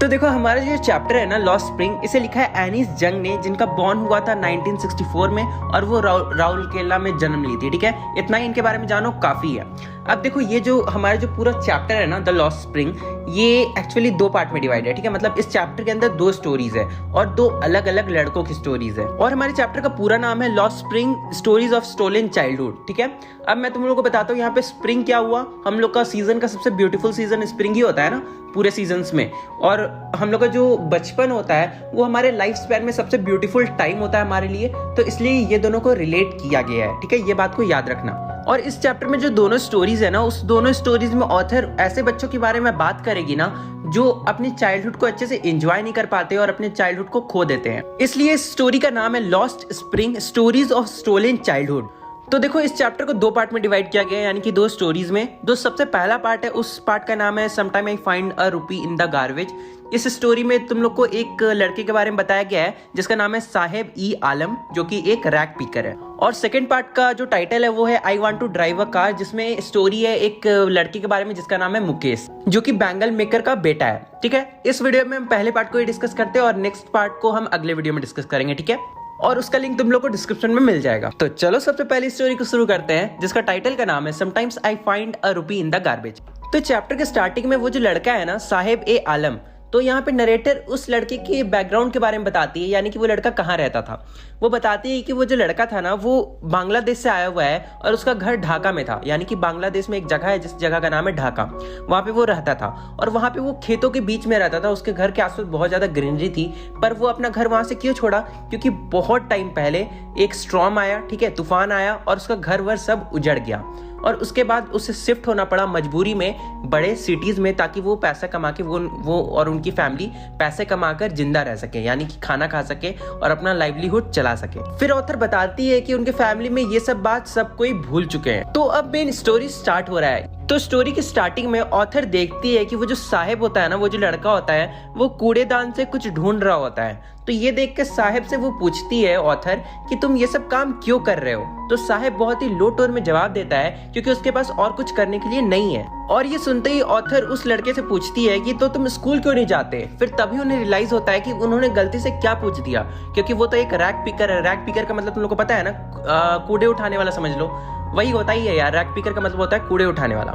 तो देखो हमारा जो चैप्टर है ना लॉस्ट स्प्रिंग, इसे लिखा है एनिस जंग ने, जिनका बॉर्न हुआ था 1964 में और वो राउरकेला में जन्म ली थी। ठीक है, इतना ही इनके बारे में जानो काफी है। अब देखो ये जो हमारा जो पूरा चैप्टर है ना द लॉस्ट स्प्रिंग, ये एक्चुअली 2 पार्ट में डिवाइड है। ठीक है, मतलब इस चैप्टर के अंदर 2 स्टोरीज है और 2 अलग अलग लड़कों की स्टोरीज है। और हमारे चैप्टर का पूरा नाम है lost spring stories of stolen childhood. ठीक है, अब मैं तुम लोगों को बताता हूँ यहाँ पे स्प्रिंग क्या हुआ। हम लोग का सीजन का सबसे ब्यूटीफुल सीजन स्प्रिंग ही होता है ना पूरे सीजन्स में, और हम लोग का जो बचपन होता है वो हमारे लाइफ स्पैन में सबसे ब्यूटीफुल टाइम होता है हमारे लिए, तो इसलिए ये दोनों को रिलेट किया गया है। ठीक है, ये बात को याद रखना। और इस चैप्टर में जो दोनों स्टोरीज है ना, उस दोनों स्टोरीज में ऑथर ऐसे बच्चों के बारे में बात करेगी ना जो अपनी चाइल्डहुड को अच्छे से एंजॉय नहीं कर पाते और अपने चाइल्डहुड को खो देते हैं। इसलिए इस स्टोरी का नाम है lost spring stories of stolen childhood. तो देखो इस चैप्टर को 2 पार्ट में डिवाइड किया गया है, यानी कि 2 स्टोरीज में। सबसे पहला पार्ट है, उस पार्ट का नाम है समटाइम आई फाइंड अ रूपी इन द गार्बेज। इस स्टोरी में तुम लोग को एक लड़के के बारे में बताया गया है जिसका नाम है साहेब ई आलम, जो कि एक रैग पिकर है। और सेकंड पार्ट का जो टाइटल है वो है I want to drive a car, जिसमें स्टोरी है एक लड़के के बारे में जिसका नाम है मुकेश, जो कि बैंगल मेकर का बेटा है। ठीक है, इस वीडियो में हम पहले पार्ट को ही डिस्कस करते हैं और नेक्स्ट पार्ट को हम अगले वीडियो में डिस्कस करेंगे। ठीक है, और उसका लिंक तुम लोग को डिस्क्रिप्शन में मिल जाएगा। तो चलो सबसे पहली स्टोरी को शुरू करते हैं, जिसका टाइटल का नाम है समटाइम्स आई फाइंड अ रूपी इन द गार्बेज। तो चैप्टर के स्टार्टिंग में वो जो लड़का है ना साहेब ए आलम, तो यहाँ पे नरेटर उस लड़के के बैकग्राउंड के बारे में बताती है, यानी कि वो लड़का कहाँ रहता था। वो बताती है कि वो जो लड़का था ना वो बांग्लादेश से आया हुआ है और उसका घर ढाका में था, यानी कि बांग्लादेश में एक जगह है जिस जगह का नाम है ढाका, वहाँ पे वो रहता था। और वहाँ पे वो खेतों के बीच में रहता था, उसके घर के आसपास बहुत ज़्यादा ग्रीनरी थी। पर वो अपना घर वहाँ से क्यों छोड़ा? क्योंकि बहुत टाइम पहले एक स्टॉर्म आया, ठीक है, तूफान आया और उसका घर वर सब उजड़ गया। और उसके बाद उसे शिफ्ट होना पड़ा मजबूरी में बड़े सिटीज में, ताकि वो पैसा कमा के वो और उनकी फैमिली पैसे कमाकर जिंदा रह सके, यानी कि खाना खा सके और अपना लाइवलीहुड चला सके। फिर ऑथर बताती है कि उनके फैमिली में ये सब बात सब कोई भूल चुके हैं। तो अब मेन स्टोरी स्टार्ट हो रहा है। तो स्टोरी की स्टार्टिंग में ऑथर देखती है कि वो जो साहिब होता है ना, वो जो लड़का होता है, वो कूड़ेदान से कुछ ढूंढ रहा होता है। तो ये देख के साहिब से वो पूछती है ऑथर कि तुम ये सब काम क्यों कर रहे हो? तो साहिब बहुत ही लो टोन में जवाब देता है क्योंकि उसके पास और कुछ करने के लिए नहीं है। और ये सुनते ही ऑथर उस लड़के से पूछती है कि तो तुम स्कूल क्यों नहीं जाते? फिर तभी उन्हें रियलाइज होता है कि उन्होंने गलती से क्या पूछ दिया, क्योंकि वो तो एक रैग पिकर है। रैग पिकर का मतलब तुम लोग को पता है ना, कूड़े उठाने वाला समझ लो, वही होता ही है यार। रैग पिकर का मतलब होता है कूड़े उठाने वाला।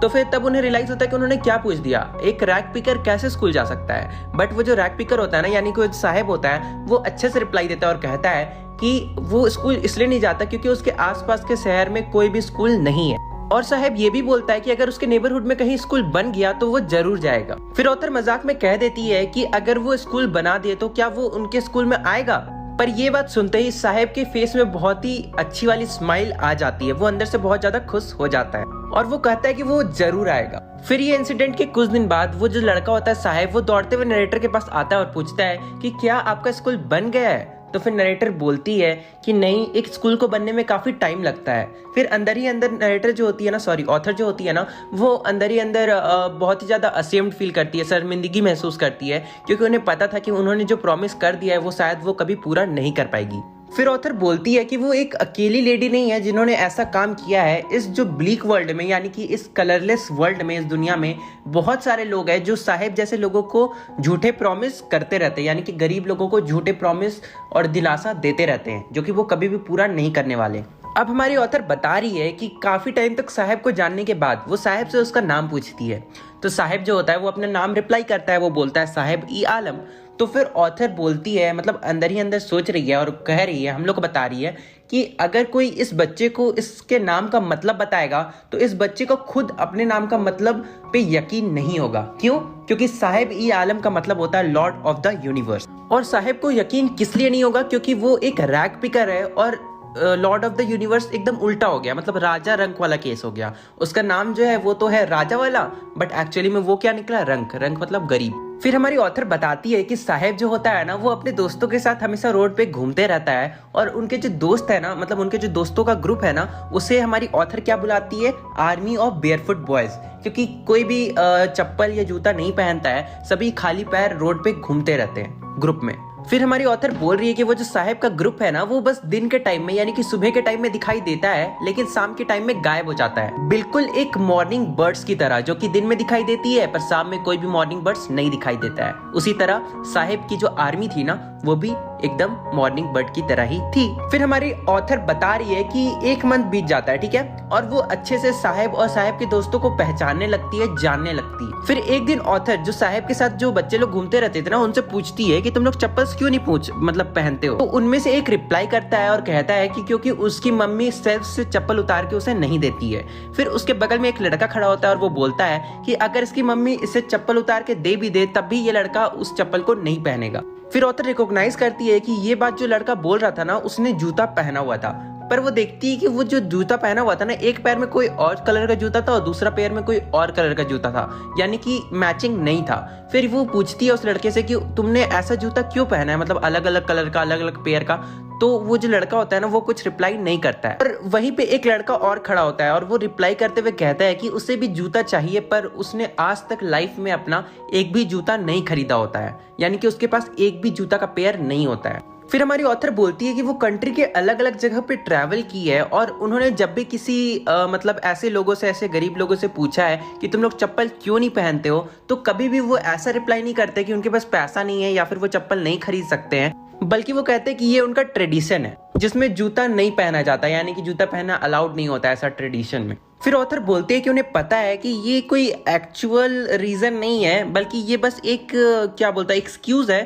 तो फिर तब उन्हें रियलाइज होता है कि उन्होंने क्या पूछ दिया। एक रैग पिकर कैसे स्कूल जा सकता है? बट वो जो रैग पिकर होता है ना, यानी कि साहिब होता है, वो अच्छे से रिप्लाई देता है और कहता है कि वो स्कूल इसलिए नहीं जाता क्योंकि उसके आसपास के शहर में कोई भी स्कूल नहीं है। और साहब ये भी बोलता है कि अगर उसके नेबरहुड में कहीं स्कूल बन गया तो वो जरूर जाएगा। फिर ऑथर मजाक में कह देती है कि अगर वो स्कूल बना दे तो क्या वो उनके स्कूल में आएगा? पर ये बात सुनते ही साहेब के फेस में बहुत ही अच्छी वाली स्माइल आ जाती है। वो अंदर से बहुत ज्यादा खुश हो जाता है और वो कहता है कि वो जरूर आएगा। फिर ये इंसिडेंट के कुछ दिन बाद वो जो लड़का होता है साहेब, वो दौड़ते हुए नरेटर के पास आता है और पूछता है कि क्या आपका स्कूल बन गया है? तो फिर नरेटर बोलती है कि नहीं, एक स्कूल को बनने में काफी टाइम लगता है। फिर अंदर ही अंदर नरेटर जो होती है ना, सॉरी ऑथर जो होती है ना, वो अंदर ही अंदर बहुत ही ज्यादा असेम्ड फील करती है, शर्मिंदगी महसूस करती है, क्योंकि उन्हें पता था कि उन्होंने जो प्रॉमिस कर दिया है वो शायद वो कभी पूरा नहीं कर पाएगी। फिर ऑथर बोलती है कि वो एक अकेली लेडी नहीं है जिन्होंने ऐसा काम किया है। इस जो ब्लीक वर्ल्ड में, यानी कि इस कलरलेस वर्ल्ड में, इस दुनिया में बहुत सारे लोग हैं जो साहेब जैसे लोगों को झूठे प्रॉमिस करते रहते हैं, यानी कि गरीब लोगों को झूठे प्रॉमिस और दिलासा देते रहते हैं, जो कि वो कभी भी पूरा नहीं करने वाले। अब हमारी ऑथर बता रही है कि काफी टाइम तक साहेब को जानने के बाद वो साहेब से उसका नाम पूछती है। तो साहेब जो होता है वो अपना नाम रिप्लाई करता है, वो बोलता है साहेब ई आलम। तो फिर ऑथर बोलती है, मतलब अंदर ही अंदर सोच रही है और कह रही है, हम लोग को बता रही है कि अगर कोई इस बच्चे को इसके नाम का मतलब बताएगा तो इस बच्चे को खुद अपने नाम का मतलब पे यकीन नहीं होगा। क्यों? क्योंकि साहेब ई आलम का मतलब होता है लॉर्ड ऑफ द यूनिवर्स। और साहेब को यकीन किस लिए नहीं होगा? क्योंकि वो एक रैग पिकर है और लॉर्ड ऑफ द यूनिवर्स एकदम उल्टा हो गया, मतलब राजा रंक वाला केस हो गया। उसका नाम जो है वो तो है राजा वाला, बट एक्चुअली में वो क्या निकला? रंक। रंक मतलब गरीब। फिर हमारी ऑथर बताती है कि साहेब जो होता है ना, वो अपने दोस्तों के साथ हमेशा रोड पे घूमते रहता है और उनके जो दोस्त है ना, मतलब उनके जो दोस्तों का ग्रुप है ना, उसे हमारी ऑथर क्या बुलाती है? Army of barefoot boys. क्योंकि कोई भी चप्पल या जूता नहीं पहनता है, सभी खाली पैर रोड पे घूमते रहते हैं ग्रुप में। फिर हमारी ऑथर बोल रही है कि वो जो साहब का ग्रुप है ना, वो बस दिन के टाइम में यानी कि सुबह के टाइम में दिखाई देता है, लेकिन शाम के टाइम में गायब हो जाता है, बिल्कुल एक मॉर्निंग बर्ड्स की तरह, जो कि दिन में दिखाई देती है पर शाम में कोई भी मॉर्निंग बर्ड्स नहीं दिखाई देता है। उसी तरह साहब की जो आर्मी थी ना, वो भी एकदम मॉर्निंग बर्ड की तरह ही थी। फिर हमारी ऑथर बता रही है कि 1 मंथ बीत जाता है, ठीक है, और वो अच्छे से साहब और साहब के दोस्तों को पहचानने लगती है, जानने लगती है। फिर एक दिन ऑथर जो साहब के साथ जो बच्चे लोग घूमते रहते थे ना, उनसे पूछती है कि तुम लोग चप्पल क्यों नहीं पहनते हो। तो उनमें से एक रिप्लाई करता है और कहता है कि क्योंकि उसकी मम्मी सेल्फ से चप्पल उतार के उसे नहीं देती है। फिर उसके बगल में एक लड़का खड़ा होता है और वो बोलता है कि अगर इसकी मम्मी इसे चप्पल उतार के दे भी दे, तब भी ये लड़का उस चप्पल को नहीं पहनेगा। फिर ऑथर रिकॉग्नाइज करती है कि ये बात जो लड़का बोल रहा था ना, उसने जूता पहना हुआ था, पर वो देखती है कि वो जो जूता पहना हुआ था ना, एक पैर में कोई और कलर का जूता था और दूसरा पैर में कोई और कलर का जूता था, यानी कि मैचिंग नहीं था। फिर वो पूछती है उस लड़के से कि तुमने ऐसा जूता क्यों पहना है, मतलब अलग अलग कलर का, अलग अलग पैर का। तो वो जो लड़का होता है ना, वो कुछ रिप्लाई नहीं करता है। और वहीं पे एक लड़का और खड़ा होता है और वो रिप्लाई करते हुए कहता है कि उसे भी जूता चाहिए, पर उसने आज तक लाइफ में अपना एक भी जूता नहीं खरीदा होता है, यानी कि उसके पास एक भी जूता का पेयर नहीं होता है। फिर हमारी ऑथर बोलती है कि वो कंट्री के अलग अलग जगह पे ट्रैवल की है और उन्होंने जब भी किसी मतलब ऐसे लोगों से, ऐसे गरीब लोगों से पूछा है कि तुम लोग चप्पल क्यों नहीं पहनते हो, तो कभी भी वो ऐसा रिप्लाई नहीं करते कि उनके पास पैसा नहीं है या फिर वो चप्पल नहीं खरीद सकते हैं, बल्कि वो कहते हैं कि ये उनका ट्रेडिशन है जिसमें जूता नहीं पहना जाता, यानी कि जूता पहनना अलाउड नहीं होता ऐसा ट्रेडिशन में। फिर ऑथर बोलते हैं कि उन्हें पता है कि ये कोई एक्चुअल रीजन नहीं है, बल्कि ये बस एक क्या बोलता है, एक्सक्यूज है,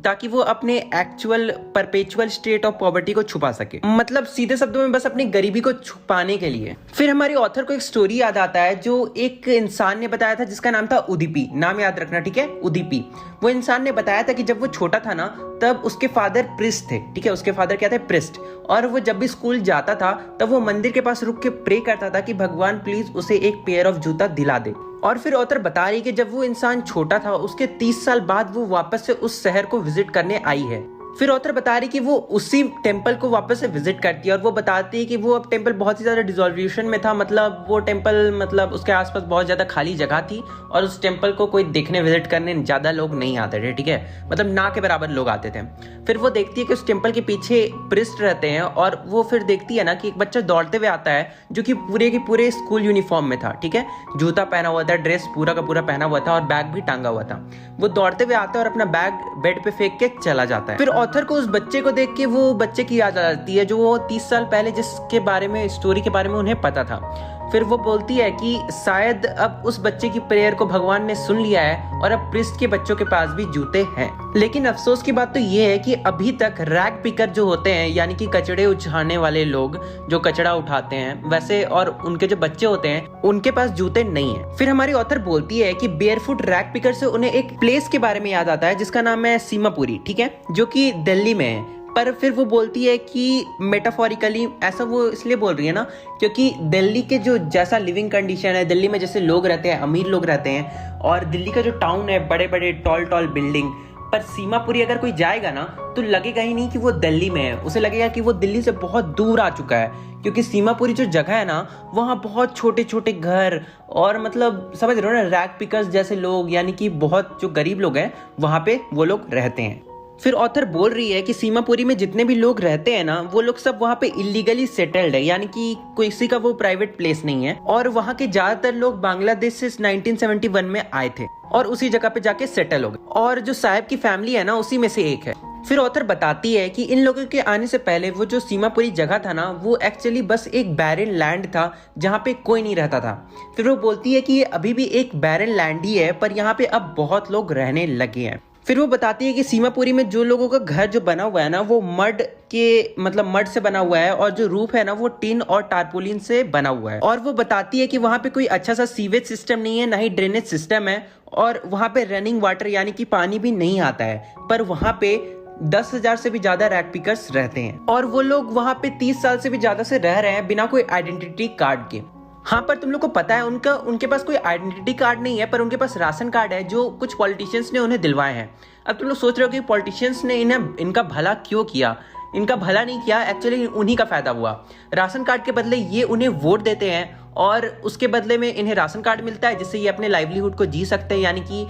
ताकि वो अपने actual perpetual state of poverty को छुपा सके, मतलब सीधे शब्दों में बस अपनी गरीबी को छुपाने के लिए। फिर हमारी ऑथर को एक स्टोरी याद आता है जो एक इंसान ने बताया था, जिसका नाम था उदीपी। नाम याद रखना, ठीक है, उदीपी। वो इंसान ने बताया था कि जब वो छोटा था ना, तब उसके फादर प्रिस्ट थे, ठीक है, उसके फादर क्या थे, प्रिस्ट। और वो जब भी स्कूल जाता था तब वो मंदिर के पास रुक के प्रे करता था कि भगवान प्लीज उसे एक पेयर ऑफ जूता दिला दे। और फिर ऑथर बता रही कि जब वो इंसान छोटा था, उसके 30 साल बाद वो वापस से उस शहर को विजिट करने आई है। फिर ऑथर बता रही कि वो उसी टेम्पल को वापस से विजिट करती है और वो बताती है कि वो अब टेम्पल बहुत ही ज्यादा डिसोल्यूशन में था, मतलब वो टेम्पल, मतलब उसके आसपास बहुत ज्यादा खाली जगह थी और उस टेम्पल को कोई देखने विजिट करने ज्यादा लोग नहीं आते थे, ठीक है, मतलब ना के बराबर लोग आते थे। फिर वो देखती है कि उस टेम्पल के पीछे प्रिस्ट रहते हैं और वो फिर देखती है ना कि एक बच्चा दौड़ते हुए आता है जो कि पूरे के पूरे स्कूल यूनिफॉर्म में था, ठीक है, जूता पहना हुआ था, ड्रेस पूरा का पूरा पहना हुआ था और बैग भी टांगा हुआ था। वो दौड़ते हुए आता है और अपना बैग बेड पे फेंक के चला जाता है। फिर ऑथर को उस बच्चे को देख के वो बच्चे की याद आ जाती है जो वो 30 साल पहले जिसके बारे में, स्टोरी के बारे में उन्हें पता था। फिर वो बोलती है कि शायद अब उस बच्चे की प्रेयर को भगवान ने सुन लिया है और अब प्रिस्ट के बच्चों के पास भी जूते हैं। लेकिन अफसोस की बात तो ये है कि अभी तक रैग पिकर जो होते हैं, यानी कि कचड़े उठाने वाले लोग जो कचड़ा उठाते हैं वैसे, और उनके जो बच्चे होते हैं उनके पास जूते नहीं है। फिर हमारी ऑथर बोलती है कि बेयरफुट रैग पिकर से उन्हें एक प्लेस के बारे में याद आता है जिसका नाम है सीमापुरी, ठीक है, जो कि दिल्ली में है। पर फिर वो बोलती है कि मेटाफोरिकली ऐसा वो इसलिए बोल रही है ना, क्योंकि दिल्ली के जो जैसा लिविंग कंडीशन है, दिल्ली में जैसे लोग रहते हैं, अमीर लोग रहते हैं, और दिल्ली का जो टाउन है, बड़े बड़े टॉल बिल्डिंग, पर सीमापुरी अगर कोई जाएगा ना तो लगेगा ही नहीं कि वो दिल्ली में है, उसे लगेगा कि वो दिल्ली से बहुत दूर आ चुका है, क्योंकि सीमापुरी जो जगह है ना, वहाँ बहुत छोटे छोटे घर और मतलब समझ रहे हो ना, रैग पिकर्स जैसे लोग, यानी कि बहुत जो गरीब लोग हैं वहाँ पे वो लोग रहते हैं। फिर ऑथर बोल रही है कि सीमापुरी में जितने भी लोग रहते हैं ना, वो लोग सब वहाँ पे इलीगली सेटल्ड है, यानी कि किसी का वो प्राइवेट प्लेस नहीं है, और वहाँ के ज्यादातर लोग बांग्लादेश से 1971 में आए थे और उसी जगह पे जाके सेटल हो गए, और जो साहब की फैमिली है ना, उसी में से एक है। फिर ऑथर बताती है कि इन लोगों के आने से पहले वो जो सीमापुरी जगह था ना, वो एक्चुअली बस एक बैरन लैंड था जहाँ पे कोई नहीं रहता था। फिर वो बोलती है कि ये अभी भी एक बैरन लैंड ही है, पर यहाँ पे अब बहुत लोग रहने लगे हैं। फिर वो बताती है कि सीमापुरी में जो लोगों का घर जो बना हुआ है ना, वो मड के मतलब मड से बना हुआ है, और जो रूफ है ना वो टिन और टारपोलिन से बना हुआ है। और वो बताती है कि वहाँ पे कोई अच्छा सा सीवेज सिस्टम नहीं है, ना ही ड्रेनेज सिस्टम है, और वहाँ पे रनिंग वाटर यानी कि पानी भी नहीं आता है। पर वहाँ पे 10,000 से भी ज्यादा रैग पिकर्स रहते हैं, और वो लोग वहाँ पे 30 साल से भी ज्यादा से रह रहे हैं बिना कोई आइडेंटिटी कार्ड के। हाँ, पर तुम लोग को पता है उनके पास कोई आइडेंटिटी कार्ड नहीं है, पर उनके पास राशन कार्ड है जो कुछ पॉलिटिशियंस ने उन्हें दिलवाए हैं। अब तुम लोग सोच रहे हो कि पॉलिटिशियंस ने इनका भला क्यों किया? इनका भला नहीं किया, एक्चुअली उन्हीं का फायदा हुआ। राशन कार्ड के बदले ये उन्हें वोट देते हैं और उसके बदले में इन्हें राशन कार्ड मिलता है, जिससे ये अपने लाइवलीहुड को जी सकते हैं, यानी कि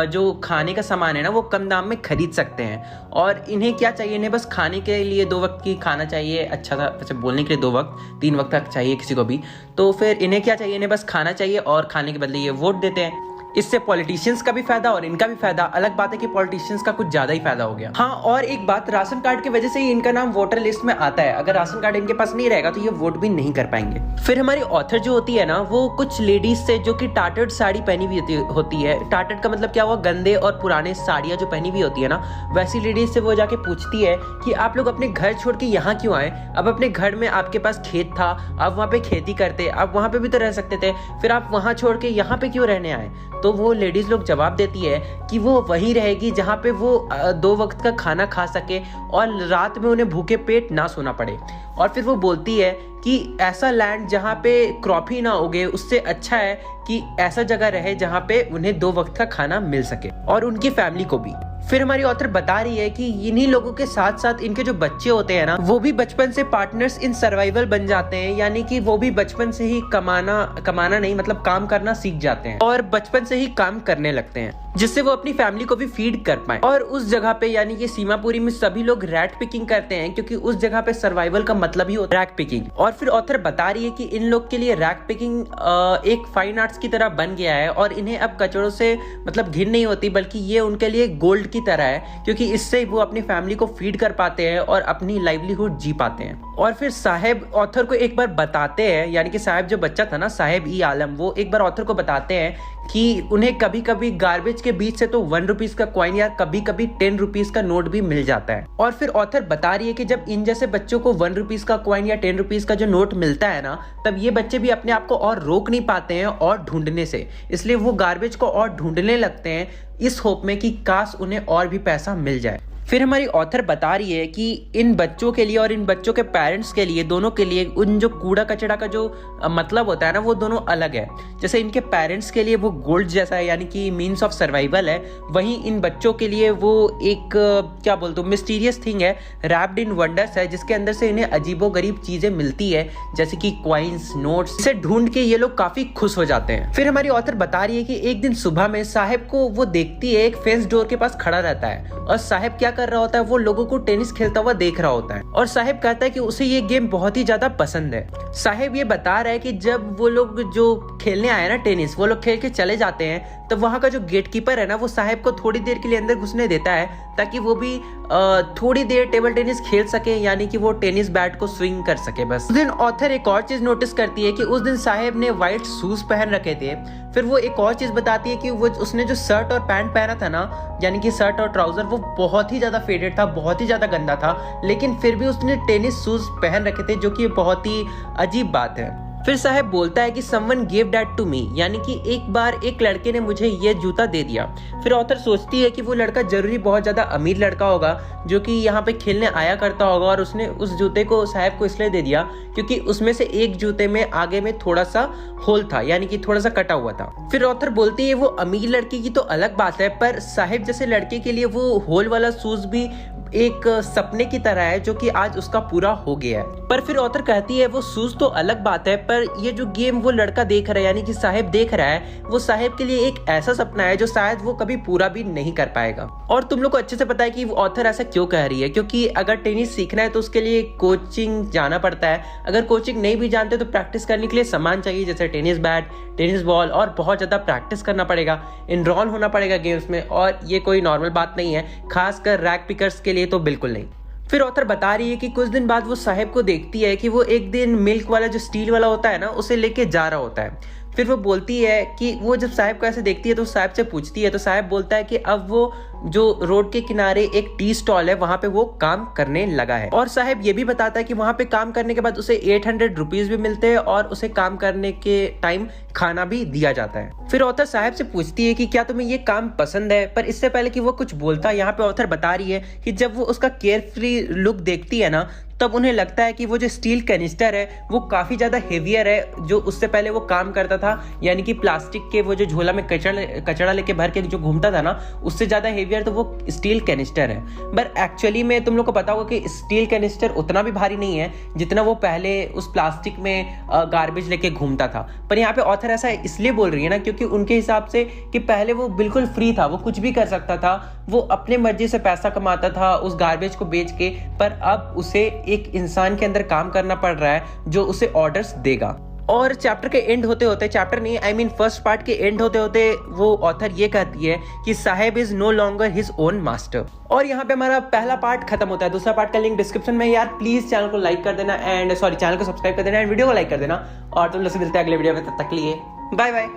जो खाने का सामान है ना वो कम दाम में खरीद सकते हैं। और इन्हें क्या चाहिए, इन्हें बस खाने के लिए 2 वक्त की खाना चाहिए, अच्छा सा वैसे बोलने के लिए 2 वक्त 3 वक्त तक चाहिए किसी को भी, तो फिर इन्हें क्या चाहिए, इन्हें बस खाना चाहिए और खाने के बदले ये वोट देते हैं। इससे पॉलिटिशियंस का भी फायदा और इनका भी फायदा। अलग बात है कि पॉलिटिशियंस का कुछ ज्यादा ही फायदा हो गया। हाँ, और एक बात, राशन कार्ड की वजह से ही इनका नाम वोटर लिस्ट में आता है। अगर राशन कार्ड इनके पास नहीं रहेगा तो ये वोट भी नहीं कर पाएंगे। फिर हमारी ऑथर जो होती है ना, वो कुछ लेडीज से जो कि टाटर्ड साड़ी पहनी हुई होती है, टाटर्ड का मतलब क्या हुआ, गंदे और पुराने साड़ियां जो पहनी हुई होती है ना, वैसी लेडीज से वो जाके पूछती है कि आप लोग अपने घर छोड़ के यहाँ क्यों आए। अब अपने घर में आपके पास खेत था, आप वहाँ पे खेती करते, आप वहाँ पे भी तो रह सकते थे, फिर आप वहाँ छोड़ के यहाँ पे क्यों रहने आए। तो वो लेडीज लोग जवाब देती है कि वो वहीं रहेगी जहाँ पे वो 2 वक्त का खाना खा सके और रात में उन्हें भूखे पेट ना सोना पड़े। और फिर वो बोलती है कि ऐसा लैंड जहाँ पे क्रॉप ही ना उगे, उससे अच्छा है कि ऐसा जगह रहे जहाँ पे उन्हें 2 वक्त का खाना मिल सके और उनकी फैमिली को भी। फिर हमारी ऑथर बता रही है कि इन्हीं लोगों के साथ साथ इनके जो बच्चे होते हैं ना, वो भी बचपन से पार्टनर्स इन सर्वाइवल बन जाते हैं, यानी कि वो भी बचपन से ही कमाना नहीं मतलब काम करना सीख जाते हैं और बचपन से ही काम करने लगते हैं, जिससे वो अपनी फैमिली को भी फीड कर पाए। और उस जगह पे यानी कि सीमापुरी में सभी लोग रैट पिकिंग करते हैं, क्योंकि उस जगह पे सर्वाइवल का मतलब ही होता है रैट पिकिंग। और फिर ऑथर बता रही है कि इन लोग के लिए रैट पिकिंग एक फाइन आर्ट्स की तरह बन गया है और इन्हें अब कचड़ों से मतलब घिन नहीं होती, बल्कि ये उनके लिए गोल्ड की तरह है, क्योंकि इससे वो अपनी फैमिली को फीड कर पाते हैं और अपनी लाइवलीहुड जी पाते हैं। और फिर साहेब ऑथर को एक बार बताते हैं, यानी कि साहेब जो बच्चा था ना, साहेब ई आलम, वो एक बार ऑथर को बताते हैं कि उन्हें कभी कभी गार्बेज के बीच से तो 1 रुपीज का कॉइन या कभी कभी 10 रुपीज का नोट भी मिल जाता है। और फिर ऑथर बता रही है कि जब इन जैसे बच्चों को 1 रुपीज का कॉइन या 10 रुपीज का जो नोट मिलता है ना, तब ये बच्चे भी अपने आप को और रोक नहीं पाते हैं और ढूंढने से, इसलिए वो गार्बेज को और ढूंढने लगते हैं इस होप में कि काश उन्हें और भी पैसा मिल जाए। फिर हमारी ऑथर बता रही है कि इन बच्चों के लिए और इन बच्चों के पेरेंट्स के लिए, दोनों के लिए उन जो कूड़ा कचड़ा का जो मतलब होता है ना, वो दोनों अलग है। जैसे इनके पेरेंट्स के लिए वो गोल्ड जैसा है, यानी कि मीन्स ऑफ सर्वाइवल है, वहीं इन बच्चों के लिए वो एक क्या बोलते हो मिस्टीरियस थिंग है, रैप्ड इन वंडर्स है, जिसके अंदर से इन्हें अजीबोगरीब चीजें मिलती है, जैसे कि कॉइन्स, नोट्स। इसे ढूंढ के ये लोग काफी खुश हो जाते हैं। फिर हमारी ऑथर बता रही है कि एक दिन सुबह में साहेब को वो देखती है एक फेंस डोर के पास खड़ा रहता है और साहेब क्या कर रहा होता है, वो लोगों को टेनिस खेलता हुआ देख रहा होता है और साहेब कहता है कि उसे ये गेम बहुत ही ज्यादा पसंद है। साहेब ये बता रहा है कि जब वो लोग जो खेलने आए ना टेनिस, वो लोग खेल के चले जाते हैं, तब वहां का जो गेटकीपर है ना, वो साहेब को थोड़ी देर के लिए अंदर घुसने देता है ताकि वो भी थोड़ी देर टेबल टेनिस खेल सके, यानी कि वो टेनिस बैट को स्विंग कर सके बस। उस दिन ऑथर एक और चीज नोटिस करती है कि उस दिन साहेब ने व्हाइट शूज पहन रखे थे। फिर वो एक और चीज बताती है कि वो उसने जो शर्ट और पैंट पहना था ना, यानी कि शर्ट और ट्राउजर, वो बहुत ही ज्यादा फेडेड था, बहुत ही ज्यादा गंदा था, लेकिन फिर भी उसने टेनिस शूज पहन रखे थे, जो कि बहुत ही अजीब बात है। फिर साहब बोलता है कि someone gave that to me, यानी कि एक बार एक लड़के ने मुझे ये जूता दे दिया। फिर ऑथर सोचती है कि वो लड़का जरूरी बहुत ज्यादा अमीर लड़का होगा जो कि यहाँ पे खेलने आया करता होगा और उसने उस जूते को साहब को इसलिए दे दिया क्योंकि उसमें से एक जूते में आगे में थोड़ा सा होल था, यानी कि थोड़ा सा कटा हुआ था। फिर ऑथर बोलती है वो अमीर लड़की की तो अलग बात है, पर साहिब जैसे लड़के के लिए वो होल वाला शूज भी एक सपने की तरह है जो कि आज उसका पूरा हो गया है। पर फिर ऑथर कहती है वो शूज तो अलग बात है, पर ये जो गेम वो लड़का देख रहा है, यानी कि साहिब देख रहा है, वो साहिब के लिए एक ऐसा सपना है जो शायद वो कभी पूरा भी नहीं कर पाएगा। और तुम लोग को अच्छे से पता है कि वो ऑथर ऐसा क्यों कह रही है, क्योंकि अगर टेनिस सीखना है तो उसके लिए कोचिंग जाना पड़ता है। अगर कोचिंग नहीं भी जानते तो प्रैक्टिस करने के लिए सामान चाहिए, जैसे टेनिस बैट, टेनिस बॉल, और बहुत ज्यादा प्रैक्टिस करना पड़ेगा, इनरोल होना पड़ेगा गेम्स में, और ये कोई नॉर्मल बात नहीं है, खासकर रैक पिकर्स के लिए तो बिल्कुल नहीं। फिर ऑथर बता रही है कि कुछ दिन बाद वो साहिब को देखती है कि वो एक दिन मिल्क वाला जो स्टील वाला होता है ना, उसे लेके जा रहा होता है। फिर वो बोलती है कि वो जब साहिब को ऐसे देखती है तो साहिब से पूछती है, तो साहिब बोलता है कि अब वो जो रोड के किनारे एक टी स्टॉल है वहां पे वो काम करने लगा है। और साहिब ये भी बताता है कि वहां पे काम करने के बाद उसे 800 रुपीज भी मिलते हैं और उसे काम करने के टाइम खाना भी दिया जाता है। फिर ऑथर साहिब से पूछती है कि क्या तुम्हें ये काम पसंद है, पर इससे पहले कि वो कुछ बोलता, यहाँ पे ऑथर बता रही है कि जब वो उसका केयरफ्री लुक देखती है ना, तब उन्हें लगता है कि वो जो स्टील कैनिस्टर है वो काफी ज्यादा हेवियर है जो उससे पहले वो काम करता था, यानी कि प्लास्टिक के वो जो झोला में कचड़ा लेके भर के जो घूमता था ना, उससे ज्यादा हेवी हैवियर तो वो स्टील कैनिस्टर है, बट एक्चुअली में तुम लोग को पता होगा कि स्टील कैनिस्टर उतना भी भारी नहीं है जितना वो पहले उस प्लास्टिक में गार्बेज लेके घूमता था। पर यहाँ पे ऑथर ऐसा इसलिए बोल रही है ना क्योंकि उनके हिसाब से कि पहले वो बिल्कुल फ्री था, वो कुछ भी कर सकता था, वो अपने मर्जी से पैसा कमाता था उस गार्बेज को बेच के, पर अब उसे एक इंसान के अंदर काम करना पड़ रहा है जो उसे ऑर्डर्स देगा। और चैप्टर के एंड होते होते, चैप्टर नहीं आई मीन फर्स्ट पार्ट के एंड होते होते वो ऑथर ये कहती है कि Saheb is no longer his own master. और यहाँ पे हमारा पहला पार्ट खत्म होता है। दूसरा पार्ट का लिंक डिस्क्रिप्शन में। यार प्लीज चैनल को लाइक कर देना एंड चैनल को सब्सक्राइब कर देना एंड वीडियो को लाइक कर देना। और तुम लोग से मिलते हैं अगले वीडियो में, तब तक के लिए बाय बाय।